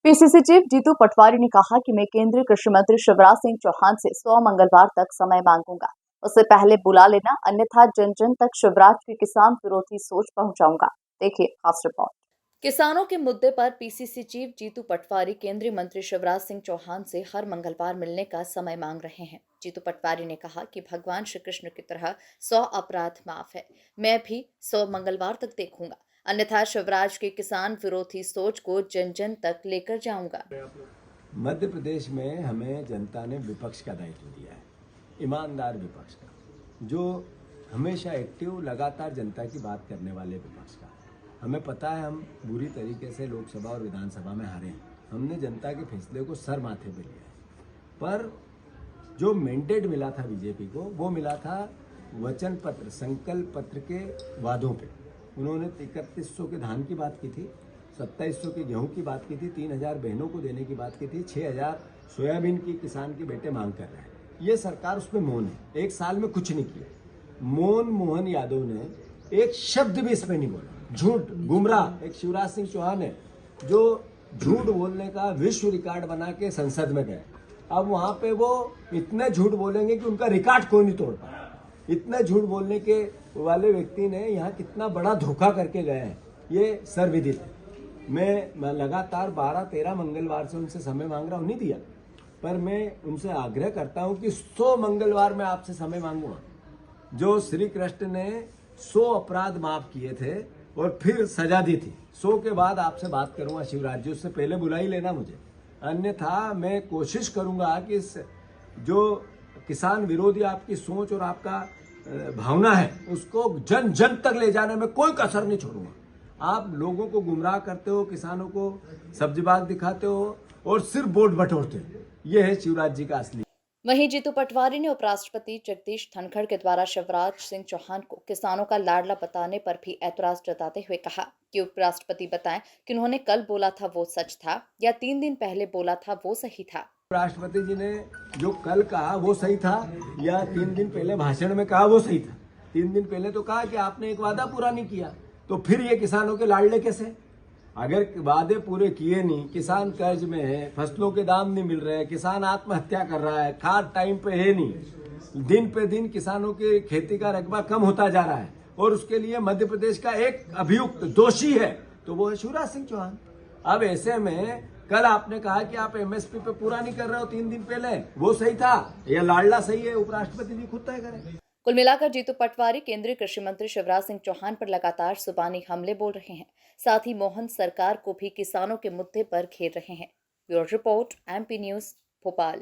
PCC chief Jitu Patwari ने कहा कि मैं केंद्रीय कृषि मंत्री शिवराज सिंह चौहान से 100 मंगलवार तक समय मांगूंगा। उससे पहले बुला लेना, अन्यथा जन जन तक शिवराज की किसान विरोधी सोच पहुंचाऊंगा। देखिए खास रिपोर्ट। किसानों के मुद्दे पर पीसीसी चीफ जीतू पटवारी केंद्रीय मंत्री शिवराज सिंह चौहान से हर मंगलवार मिलने का समय मांग रहे हैं। जीतू पटवारी ने कहा कि भगवान श्री कृष्ण की तरह 100 अपराध माफ है। मैं भी 100 मंगलवार तक देखूंगा, अन्यथा शिवराज की किसान विरोधी सोच को जन जन तक लेकर जाऊंगा। मध्य प्रदेश में हमें जनता ने विपक्ष का दायित्व दिया है, ईमानदार विपक्ष का, जो हमेशा एक्टिव, लगातार जनता की बात करने वाले विपक्ष का। हमें पता है हम बुरी तरीके से लोकसभा और विधानसभा में हारे हैं। हमने जनता के फैसले को सर माथे पे लिया है, पर जो मैंडेट मिला था बीजेपी को, वो मिला था वचन पत्र, संकल्प पत्र के वादों पे। उन्होंने 3100 के धान की बात की थी, 2700 की गेहूं की बात की थी, 3000 बहनों को देने की बात की थी, 6000 सोयाबीन की किसान के बेटे मांग कर रहे हैं। ये सरकार उसमें मौन है, एक साल में कुछ नहीं किया। मोहन यादव ने एक शब्द भी इसमें नहीं बोला। झूठ, गुमराह एक शिवराज सिंह चौहान है जो झूठ बोलने का विश्व रिकॉर्ड बना के संसद में गए। अब वहां पे वो इतने झूठ बोलेंगे कि उनका रिकॉर्ड कोई नहीं तोड़ पाए। इतने झूठ बोलने के वाले व्यक्ति ने यहाँ कितना बड़ा धोखा करके गए हैं, ये सर्वविदित है। मैं लगातार 12-13 मंगलवार से उनसे समय मांग रहा हूँ, नहीं दिया, पर मैं उनसे आग्रह करता हूँ कि 100 मंगलवार में आपसे समय मांगूंगा। जो श्री कृष्ण ने 100 अपराध माफ किए थे और फिर सजा दी थी, 100 के बाद आपसे बात करूंगा शिवराज जी, उससे पहले बुला ही लेना मुझे। अन्यथा मैं कोशिश करूंगा कि जो किसान विरोधी आपकी सोच और आपका भावना है, उसको जन जन तक ले जाने में कोई कसर नहीं छोड़ूंगा। आप लोगों को गुमराह करते हो, किसानों को सब्जीबाग दिखाते हो और सिर्फ वोट बटोरते हो। ये है शिवराज जी का असली। वहीं जीतू पटवारी ने उपराष्ट्रपति जगदीश धनखड़ के द्वारा शिवराज सिंह चौहान को किसानों का लाडला बताने पर भी ऐतराज जताते हुए कहा कि उपराष्ट्रपति बताएं कि उन्होंने कल बोला था वो सच था या 3 दिन पहले बोला था वो सही था। राष्ट्रपति जी ने जो कल कहा वो सही था या 3 दिन पहले भाषण में कहा वो सही था? 3 दिन पहले तो कहा कि आपने एक वादा पूरा नहीं किया, तो फिर ये किसानों के लाडले कैसे? अगर वादे पूरे किए नहीं, किसान कर्ज में है, फसलों के दाम नहीं मिल रहे, किसान आत्महत्या कर रहा है, खाद टाइम पे है नहीं, दिन पे दिन किसानों के खेती का रकबा कम होता जा रहा है और उसके लिए मध्य प्रदेश का एक अभियुक्त दोषी है, तो वो है शिवराज सिंह चौहान। अब ऐसे में कल आपने कहा कि आप एमएसपी पे पूरा नहीं कर रहे हो 3 दिन पहले, वो सही था या लाडला सही है? उपराष्ट्रपति जी खुद तय करें। कुल मिलाकर जीतू पटवारी केंद्रीय कृषि मंत्री शिवराज सिंह चौहान पर लगातार जुबानी हमले बोल रहे हैं, साथ ही मोहन सरकार को भी किसानों के मुद्दे पर घेर रहे हैं। Bureau report, MP news, Bhopal.